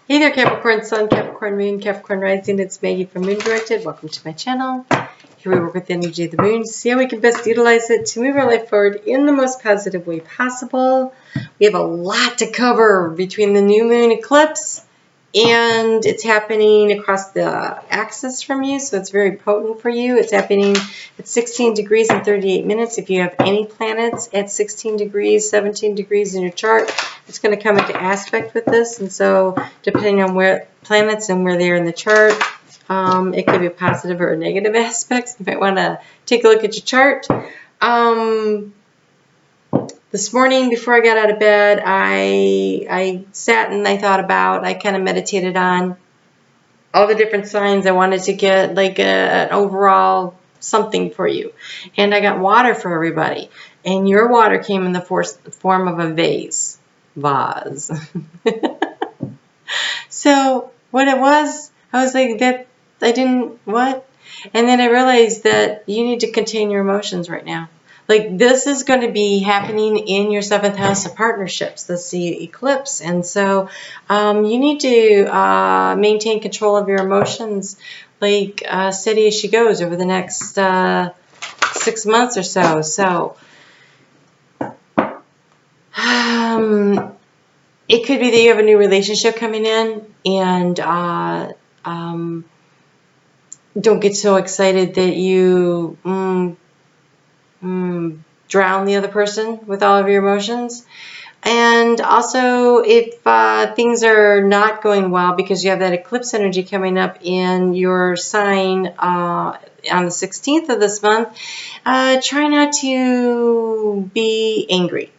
Hey there, Capricorn Sun, Capricorn Moon, Capricorn Rising. It's Maggie from Moon Directed. Welcome to my channel. Here we work with the energy of the moon to see how we can best utilize it to move our life forward in the most positive way possible. We have a lot to cover between the new moon eclipse, and it's happening across the axis from you, so it's very potent for you. It's happening at 16 degrees and 38 minutes. If you have any planets at 16 degrees, 17 degrees in your chart, it's going to come into aspect with this. And so depending on where planets and where they are in the chart, it could be a positive or a negative aspects. You might want to take a look at your chart. This morning, before I got out of bed, I sat and I thought about, I kind of meditated on all the different signs. I wanted to get like an overall something for you. And I got water for everybody. And your water came in the form of a vase. So what it was, I was like, that I didn't, what? And then I realized that you need to contain your emotions right now. Like, this is going to be happening in your 7th house of partnerships, the eclipse. And so you need to maintain control of your emotions, like steady as she goes over the next 6 months or so. So it could be that you have a new relationship coming in, and don't get so excited that you drown the other person with all of your emotions. And also, if things are not going well because you have that eclipse energy coming up in your sign on the 16th of this month, try not to be angry.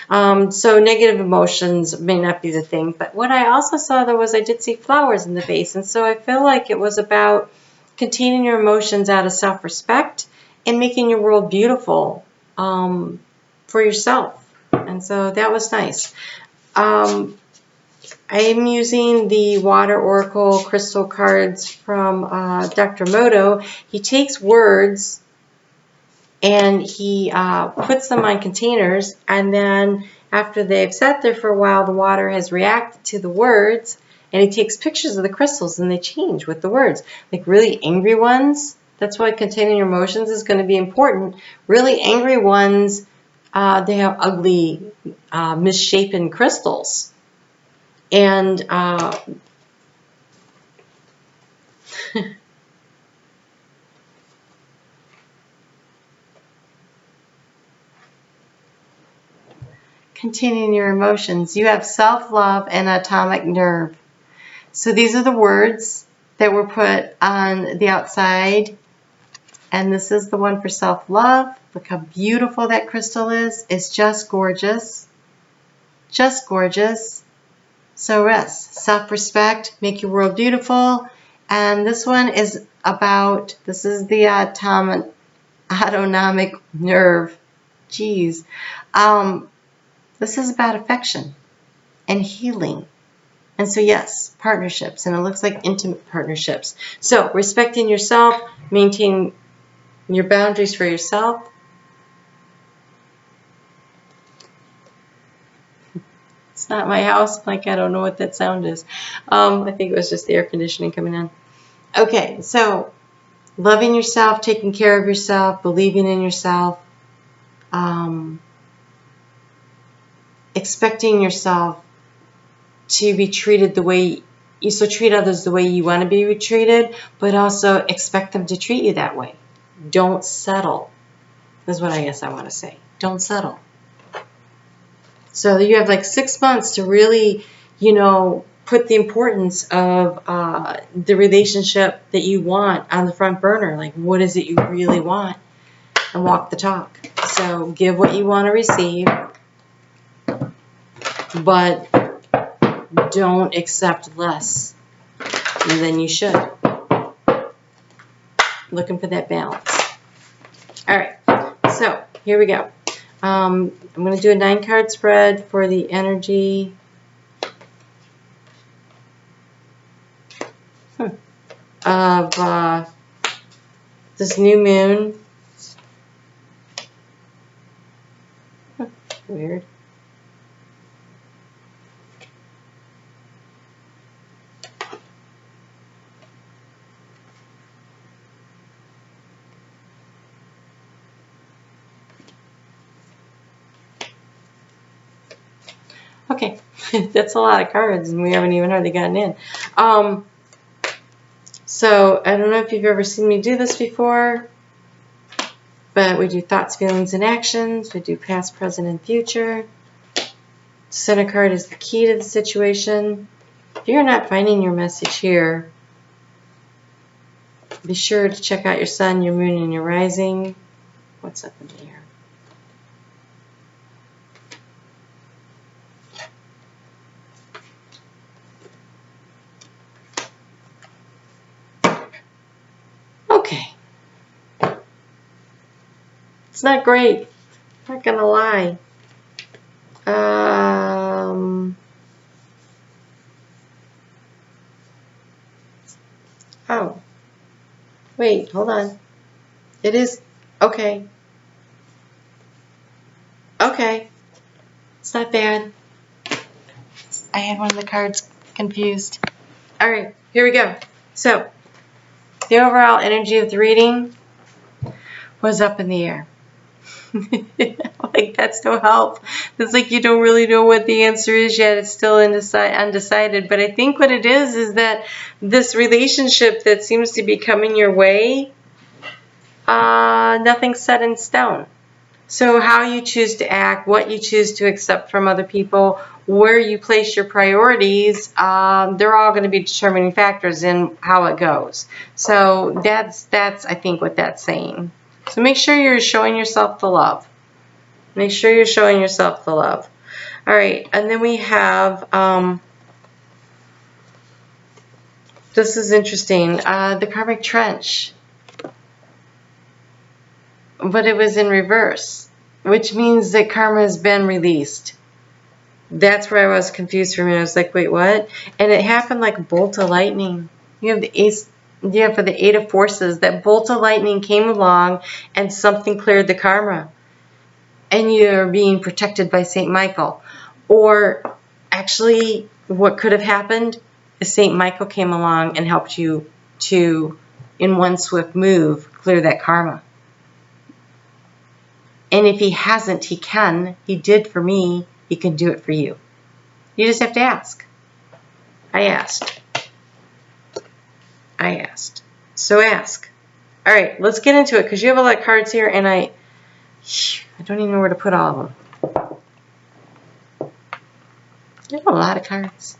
So negative emotions may not be the thing. But what I also saw, though, was I did see flowers in the vase. And so I feel like it was about containing your emotions out of self-respect and making your world beautiful for yourself. And so that was nice. I'm using the Water Oracle crystal cards from Dr. Moto. He takes words and he puts them on containers, and then after they've sat there for a while, the water has reacted to the words, and he takes pictures of the crystals and they change with the words. Like really angry ones, that's why containing your emotions is going to be important. Really angry ones, they have ugly, misshapen crystals. And containing your emotions, you have self-love and atomic nerve. So these are the words that were put on the outside. And this is the one for self-love. Look how beautiful that crystal is. It's just gorgeous. Just gorgeous. So rest, self-respect, make your world beautiful. And this one is about, this is the autonomic nerve. Geez. This is about affection and healing. And so yes, partnerships, and it looks like intimate partnerships. So respecting yourself, maintain your boundaries for yourself. It's not my house, like I don't know what that sound is. I think it was just the air conditioning coming in. Okay, so loving yourself, taking care of yourself, believing in yourself, expecting yourself to be treated the way you treat others the way you want to be treated, but also expect them to treat you that way. Don't settle. That's what I guess I want to say. Don't settle. So you have like 6 months to really, put the importance of the relationship that you want on the front burner. Like, what is it you really want? And walk the talk. So give what you want to receive, but don't accept less than you should. Looking for that balance. All right, so here we go. I'm going to do a 9-card spread for the energy of this new moon. Weird. Okay, that's a lot of cards, and we haven't even hardly gotten in. So I don't know if you've ever seen me do this before, but we do thoughts, feelings, and actions. We do past, present, and future. Center card is the key to the situation. If you're not finding your message here, be sure to check out your sun, your moon, and your rising. What's up in the air? Okay. It's not great. Not gonna lie. Oh. Wait, hold on. It is. Okay. Okay. It's not bad. I had one of the cards confused. Alright, here we go. So, the overall energy of the reading was up in the air. Like, that's no help. It's like you don't really know what the answer is yet. It's still undecided. But I think what it is that this relationship that seems to be coming your way, nothing's set in stone. So how you choose to act, what you choose to accept from other people, where you place your priorities, they're all going to be determining factors in how it goes. So that's I think what that's saying. So make sure you're showing yourself the love. Make sure you're showing yourself the love. All right, and then we have, this is interesting, the karmic trench. But it was in reverse, which means that karma has been released. That's where I was confused for a minute. I was like, wait, what? And it happened like a bolt of lightning. You have the ace, for the Eight of Forces, that bolt of lightning came along and something cleared the karma. And you're being protected by St. Michael. Or actually, what could have happened is St. Michael came along and helped you to, in one swift move, clear that karma. And if he hasn't, he can. He did for me. He can do it for you. You just have to ask. I asked. So ask. All right, let's get into it because you have a lot of cards here, and I don't even know where to put all of them. You have a lot of cards.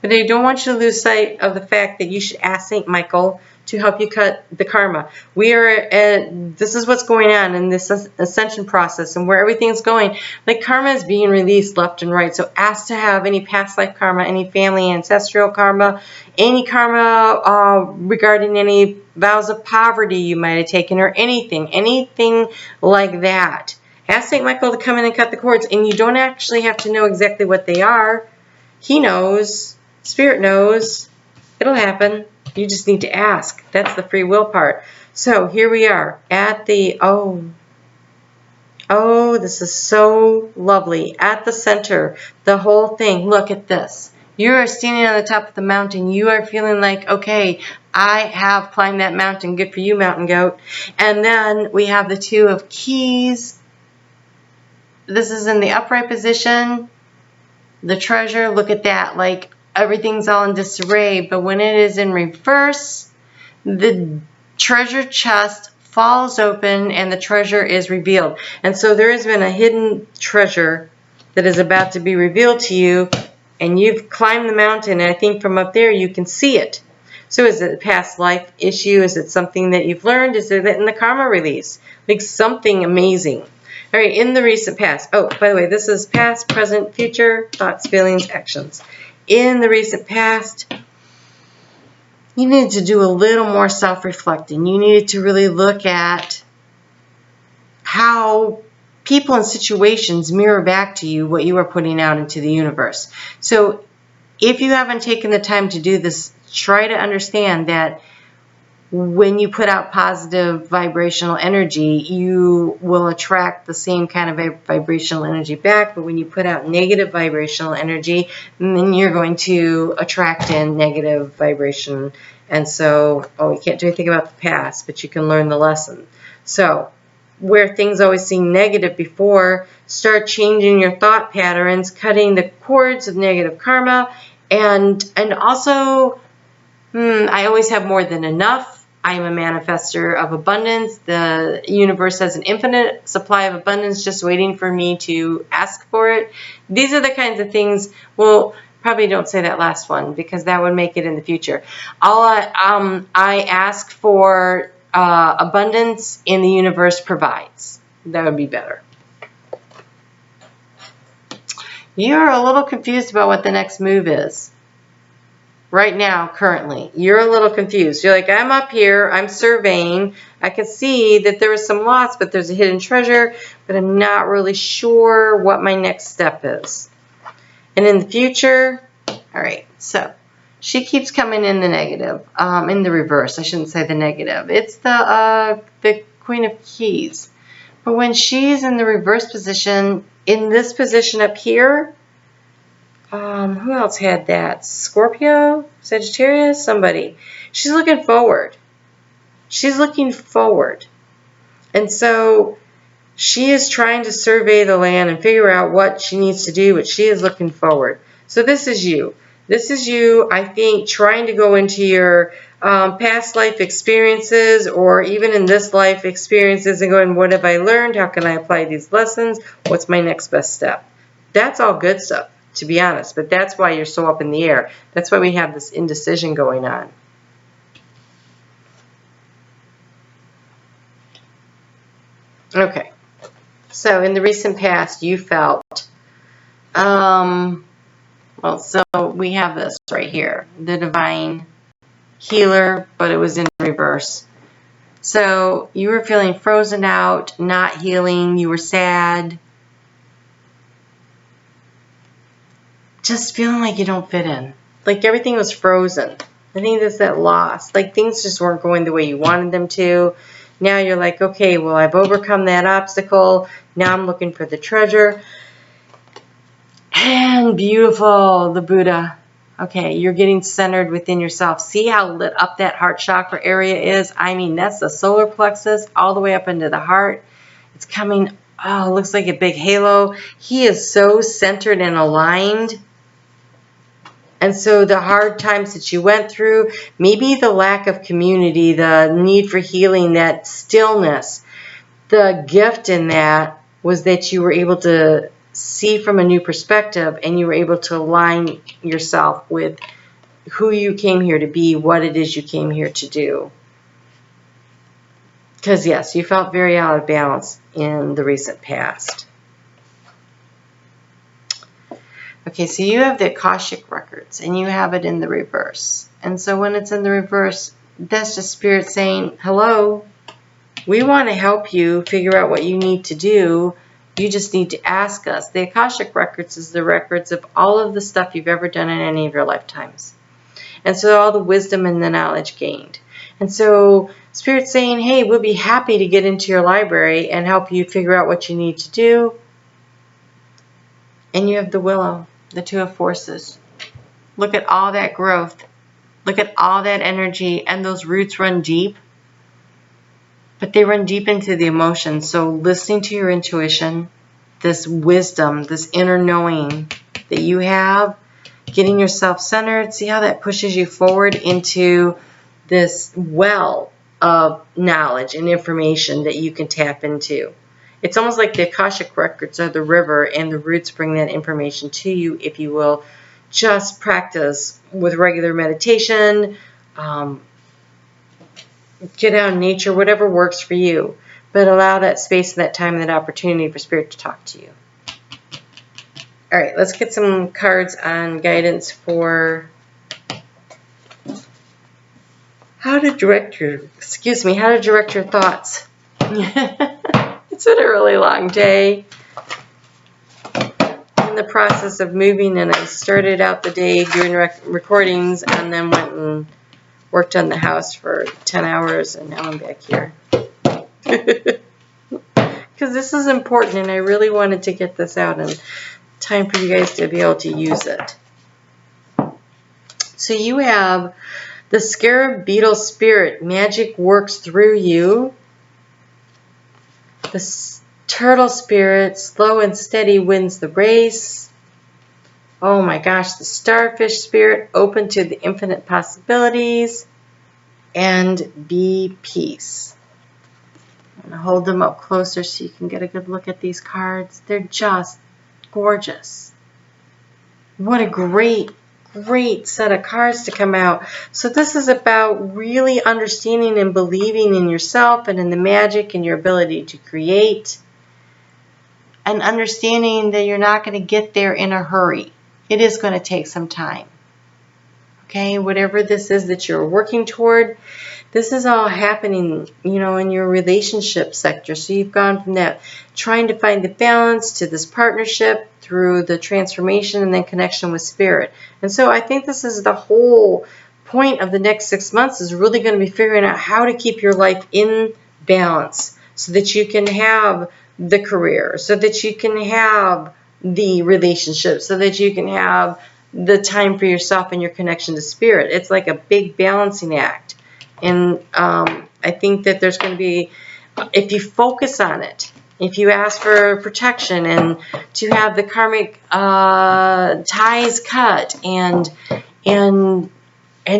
But I don't want you to lose sight of the fact that you should ask St. Michael to help you cut the karma. This is what's going on in this ascension process and where everything's going. Like, karma is being released left and right. So ask to have any past life karma, any family ancestral karma, any karma regarding any vows of poverty you might have taken, or anything like that. Ask St. Michael to come in and cut the cords, and you don't actually have to know exactly what they are. He knows. Spirit knows. It'll happen. You just need to ask. That's the free will part. So here we are at the, oh, this is so lovely. At the center, the whole thing. Look at this. You are standing on the top of the mountain. You are feeling like, okay, I have climbed that mountain. Good for you, mountain goat. And then we have the Two of Keys. This is in the upright position. The Treasure, look at that. Like, everything's all in disarray, but when it is in reverse, the treasure chest falls open and the treasure is revealed. And so there has been a hidden treasure that is about to be revealed to you, and you've climbed the mountain, and I think from up there you can see it. So is it a past life issue? Is it something that you've learned? Is it in the karma release? Like something amazing. All right, in the recent past. Oh, by the way, this is past, present, future, thoughts, feelings, actions. In the recent past, you needed to do a little more self-reflecting. You needed to really look at how people and situations mirror back to you what you are putting out into the universe. So if you haven't taken the time to do this, try to understand that when you put out positive vibrational energy, you will attract the same kind of vibrational energy back. But when you put out negative vibrational energy, then you're going to attract in negative vibration. And so, you can't do anything about the past, but you can learn the lesson. So where things always seemed negative before, start changing your thought patterns, cutting the cords of negative karma, and also, I always have more than enough. I am a manifester of abundance. The universe has an infinite supply of abundance just waiting for me to ask for it. These are the kinds of things, well, probably don't say that last one because that would make it in the future. I ask for abundance and the universe provides. That would be better. You're a little confused about what the next move is. Right now, currently, you're a little confused. You're like, I'm up here, I'm surveying. I can see that there is some loss, but there's a hidden treasure, but I'm not really sure what my next step is. And in the future, all right, so she keeps coming in the negative, in the reverse. I shouldn't say the negative. It's the Queen of Keys. But when she's in the reverse position, in this position up here, who else had that? Scorpio? Sagittarius? Somebody. She's looking forward. She's looking forward. And so she is trying to survey the land and figure out what she needs to do, but she is looking forward. So this is you. This is you, I think, trying to go into your past life experiences or even in this life experiences and going, what have I learned? How can I apply these lessons? What's my next best step? That's all good stuff, to be honest, but that's why you're so up in the air. That's why we have this indecision going on. Okay, so in the recent past, you felt, well, so we have this right here, the divine healer, but it was in reverse. So you were feeling frozen out, not healing, you were sad, just feeling like you don't fit in. Like everything was frozen. I think that's that loss. Like things just weren't going the way you wanted them to. Now you're like, okay, well, I've overcome that obstacle. Now I'm looking for the treasure. And beautiful, the Buddha. Okay, you're getting centered within yourself. See how lit up that heart chakra area is? I mean, that's the solar plexus all the way up into the heart. It's coming, oh, it looks like a big halo. He is so centered and aligned. And so the hard times that you went through, maybe the lack of community, the need for healing, that stillness, the gift in that was that you were able to see from a new perspective and you were able to align yourself with who you came here to be, what it is you came here to do. Because yes, you felt very out of balance in the recent past. Okay, so you have the Akashic records and you have it in the reverse. And so when it's in the reverse, that's just Spirit saying, hello, we want to help you figure out what you need to do. You just need to ask us. The Akashic records is the records of all of the stuff you've ever done in any of your lifetimes. And so all the wisdom and the knowledge gained. And so Spirit's saying, hey, we'll be happy to get into your library and help you figure out what you need to do. And you have the Willow, the Two of Forces. Look at all that growth. Look at all that energy, and those roots run deep. But they run deep into the emotions. So listening to your intuition, this wisdom, this inner knowing that you have, getting yourself centered, see how that pushes you forward into this well of knowledge and information that you can tap into. It's almost like the Akashic records are the river and the roots bring that information to you if you will just practice with regular meditation, get out in nature, whatever works for you. But allow that space and that time and that opportunity for Spirit to talk to you. All right, let's get some cards on guidance for how to direct your thoughts. It's been a really long day. In the process of moving, and I started out the day doing recordings and then went and worked on the house for 10 hours, and now I'm back here. Because this is important, and I really wanted to get this out in time for you guys to be able to use it. So you have the Scarab Beetle Spirit. Magic works through you. The turtle spirit, slow and steady, wins the race. Oh my gosh, the starfish spirit, open to the infinite possibilities. And be peace. I'm going to hold them up closer so you can get a good look at these cards. They're just gorgeous. What a great set of cards to come out. So this is about really understanding and believing in yourself and in the magic and your ability to create, and understanding that you're not going to get there in a hurry. It is going to take some time. Okay, whatever this is that you're working toward, this is all happening, you know, in your relationship sector. So you've gone from that trying to find the balance to this partnership through the transformation and then connection with spirit. And so I think this is the whole point of the next 6 months, is really going to be figuring out how to keep your life in balance so that you can have the career, so that you can have the relationship, so that you can have the time for yourself and your connection to spirit. It's like a big balancing act. And I think that there's going to be, if you focus on it, if you ask for protection and to have the karmic ties cut and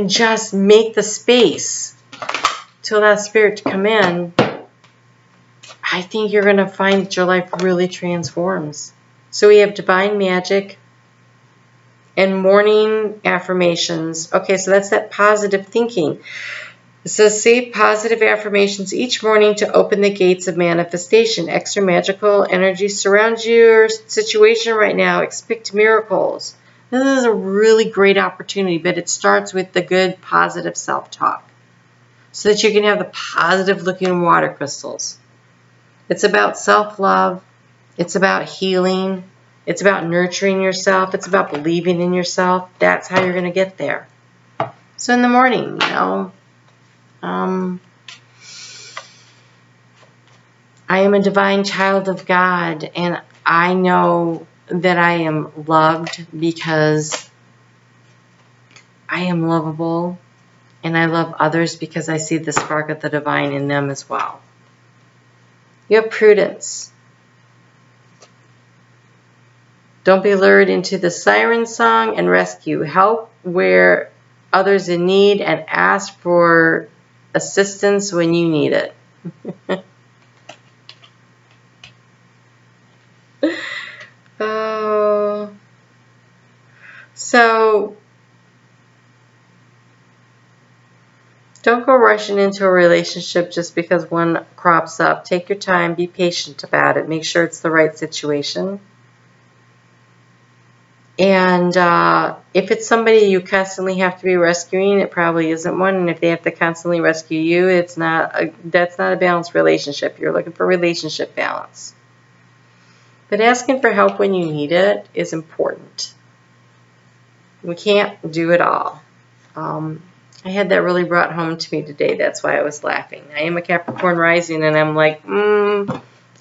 just make the space to allow spirit to come in, I think you're going to find that your life really transforms. So we have divine magic and morning affirmations. Okay, so that's that positive thinking. It says, say positive affirmations each morning to open the gates of manifestation. Extra magical energy surrounds your situation right now. Expect miracles. This is a really great opportunity, but it starts with the good, positive self-talk so that you can have the positive-looking water crystals. It's about self-love. It's about healing. It's about nurturing yourself. It's about believing in yourself. That's how you're going to get there. So in the morning, you know, I am a divine child of God, and I know that I am loved because I am lovable, and I love others because I see the spark of the divine in them as well. You have prudence. Don't be lured into the siren song, and rescue. Help where others in need, and ask for assistance when you need it. Oh. So don't go rushing into a relationship just because one crops up. Take your time. Be patient about it. Make sure it's the right situation. And if it's somebody you constantly have to be rescuing, it probably isn't one. And if they have to constantly rescue you, that's not a balanced relationship. You're looking for relationship balance. But asking for help when you need it is important. We can't do it all. I had that really brought home to me today. That's why I was laughing. I am a Capricorn rising, and I'm like,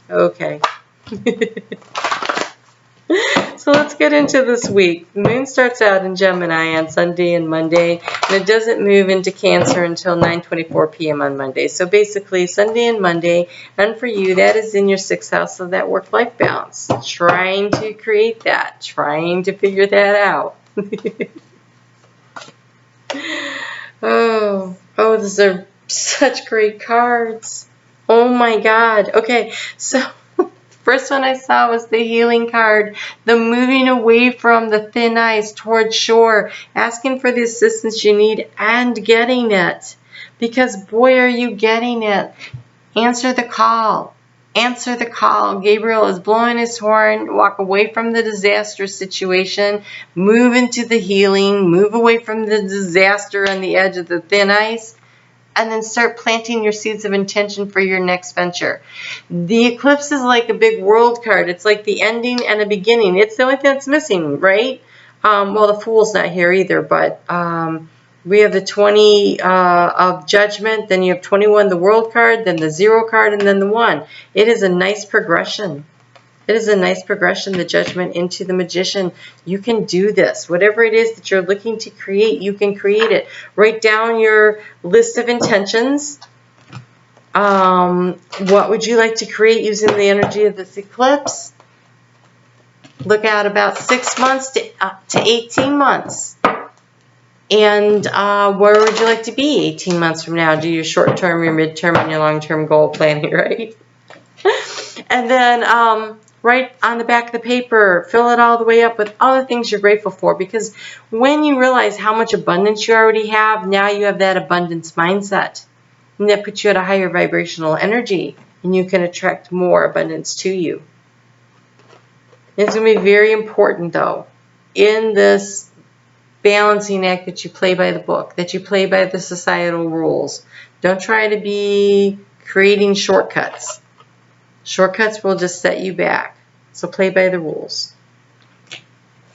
okay. So let's get into this week. The moon starts out in Gemini on Sunday and Monday, and it doesn't move into Cancer until 9:24 p.m. on Monday. So basically, Sunday and Monday, and for you, that is in your 6th house of that work-life balance. Trying to create that, trying to figure that out. Oh, these are such great cards. Oh my God. Okay, so first one I saw was the healing card, the moving away from the thin ice towards shore, asking for the assistance you need and getting it. Because boy, are you getting it. Answer the call. Answer the call. Gabriel is blowing his horn. Walk away from the disastrous situation. Move into the healing. Move away from the disaster on the edge of the thin ice. And then start planting your seeds of intention for your next venture. The eclipse is like a big world card. It's like the ending and a beginning. It's the only thing that's missing, right? Well, the Fool's not here either, but we have the 20 of Judgment, then you have 21, the World card, then the 0 card, and then the 1. It is a nice progression. It is a nice progression, the Judgment into the Magician. You can do this. Whatever it is that you're looking to create, you can create it. Write down your list of intentions What would you like to create using the energy of this eclipse? Look out about 6 months to 18 months. And where would you like to be 18 months from now? Do your short-term, your mid-term, and your long-term goal planning, right? And then right on the back of the paper, fill it all the way up with all the things you're grateful for. Because when you realize how much abundance you already have, now you have that abundance mindset. And that puts you at a higher vibrational energy. And you can attract more abundance to you. It's going to be very important, though, in this balancing act that you play by the book, that you play by the societal rules. Don't try to be creating shortcuts. Shortcuts will just set you back. So play by the rules.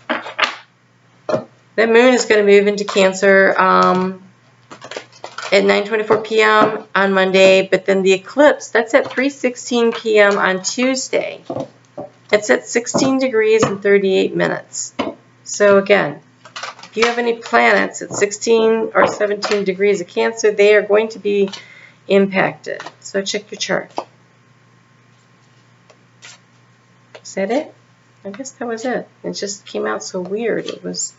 That moon is going to move into Cancer at 9:24 p.m. on Monday, but then the eclipse, that's at 3:16 p.m. on Tuesday. It's at 16 degrees and 38 minutes. So again, if you have any planets at 16 or 17 degrees of Cancer, they are going to be impacted. So check your chart. Is that it? I guess that was it. It just came out so weird. It was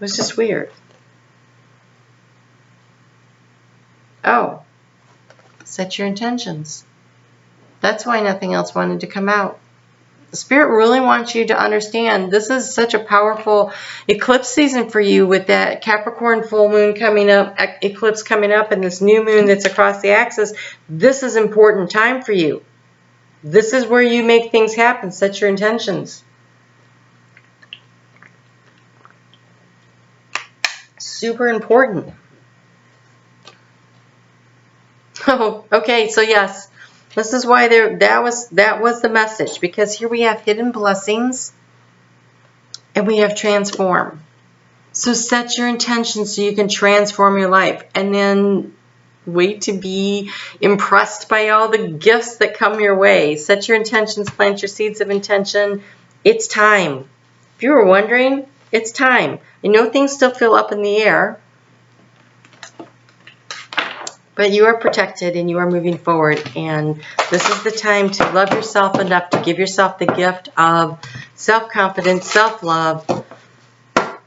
just weird. Oh, set your intentions. That's why nothing else wanted to come out. The Spirit really wants you to understand this is such a powerful eclipse season for you with that Capricorn full moon coming up, eclipse coming up, and this new moon that's across the axis. This is important time for you. This is where you make things happen. Set your intentions. Super important. Oh, okay, so yes. This is why that was the message, because here we have hidden blessings and we have transform. So set your intentions so you can transform your life, and then wait to be impressed by all the gifts that come your way. Set your intentions, plant your seeds of intention. It's time. If you were wondering, it's time. I know things still feel up in the air, but you are protected and you are moving forward. And this is the time to love yourself enough to give yourself the gift of self-confidence, self-love,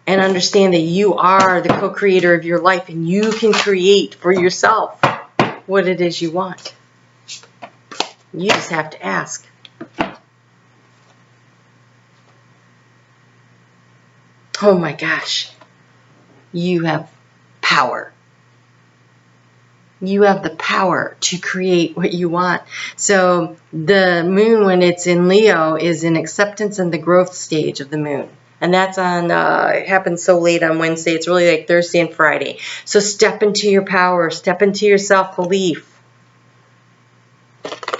and understand that you are the co-creator of your life and you can create for yourself what it is you want. You just have to ask. Oh my gosh. You have power. You have the power to create what you want. So the moon, when it's in Leo, is in acceptance and the growth stage of the moon. And that's on, it happens so late on Wednesday. It's really like Thursday and Friday. So step into your power. Step into your self-belief.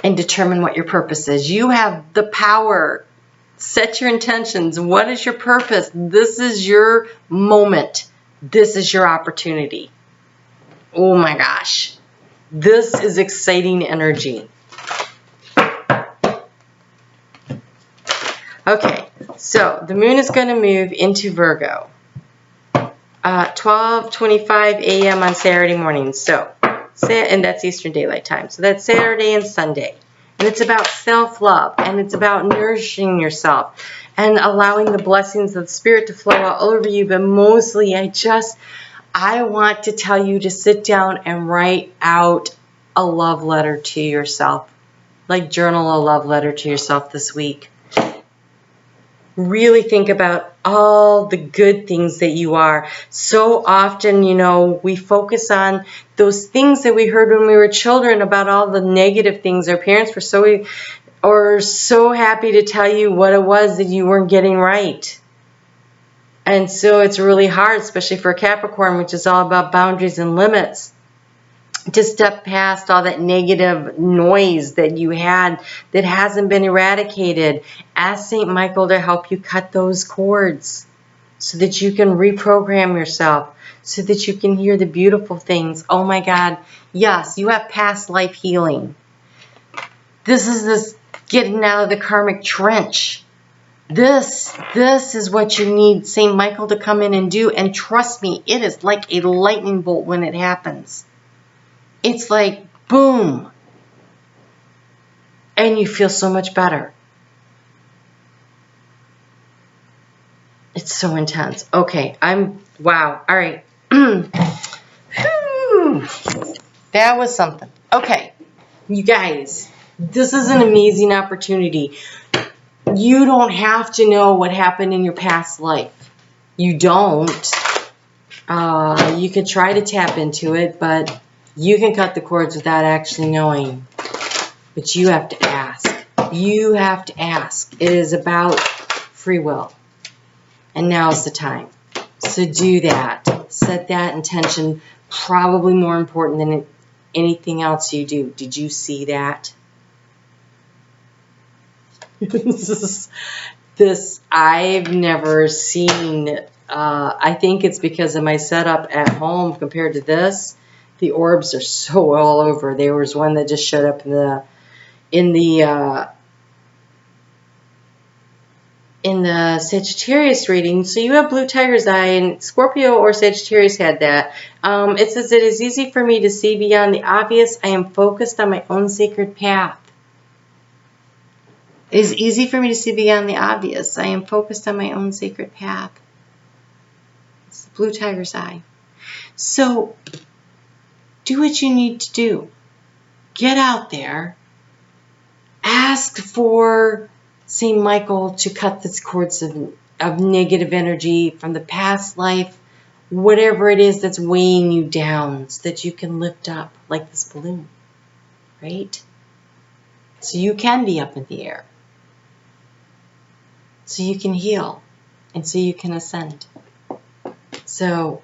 And determine what your purpose is. You have the power. Set your intentions. What is your purpose? This is your moment. This is your opportunity. Oh my gosh. This is exciting energy. Okay, so the moon is going to move into Virgo. 12:25 a.m. on Saturday morning. So, and that's Eastern Daylight Time. So that's Saturday and Sunday. And it's about self-love. And it's about nourishing yourself. And allowing the blessings of the Spirit to flow all over you. But mostly, I want to tell you to sit down and write out a love letter to yourself. Like journal a love letter to yourself this week. Really think about all the good things that you are. So often, you know, we focus on those things that we heard when we were children about all the negative things. Our parents were so happy to tell you what it was that you weren't getting right. And so it's really hard, especially for Capricorn, which is all about boundaries and limits, to step past all that negative noise that you had that hasn't been eradicated. Ask St. Michael to help you cut those cords so that you can reprogram yourself, so that you can hear the beautiful things. Oh my God, yes, you have past life healing. This is getting out of the karmic trench. This is what you need St. Michael to come in and do. And trust me, it is like a lightning bolt when it happens. It's like, boom. And you feel so much better. It's so intense. Okay, wow. All right. That was something. Okay, you guys, this is an amazing opportunity. You don't have to know what happened in your past life. You don't. You can try to tap into it, but you can cut the cords without actually knowing. But you have to ask. You have to ask. It is about free will. And now's the time. So do that. Set that intention. Probably more important than anything else you do. Did you see that? This I've never seen. I think it's because of my setup at home compared to this. The orbs are so all over. There was one that just showed up in the Sagittarius reading. So you have blue tiger's eye, and Scorpio or Sagittarius had that. It says, it is easy for me to see beyond the obvious. I am focused on my own sacred path. It is easy for me to see beyond the obvious. I am focused on my own sacred path. It's the blue tiger's eye. So do what you need to do. Get out there. Ask for St. Michael to cut the cords of negative energy from the past life, whatever it is that's weighing you down, so that you can lift up like this balloon, right? So you can be up in the air. So you can heal, and so you can ascend. So,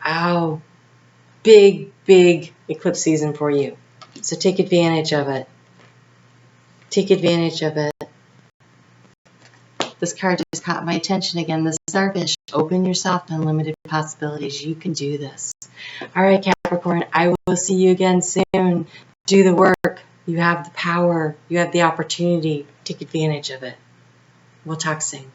big, big eclipse season for you. So take advantage of it. Take advantage of it. This card just caught my attention again. The Starfish. Open yourself to unlimited possibilities. You can do this. All right, Capricorn. I will see you again soon. Do the work. You have the power. You have the opportunity. Take advantage of it. We'll talk soon.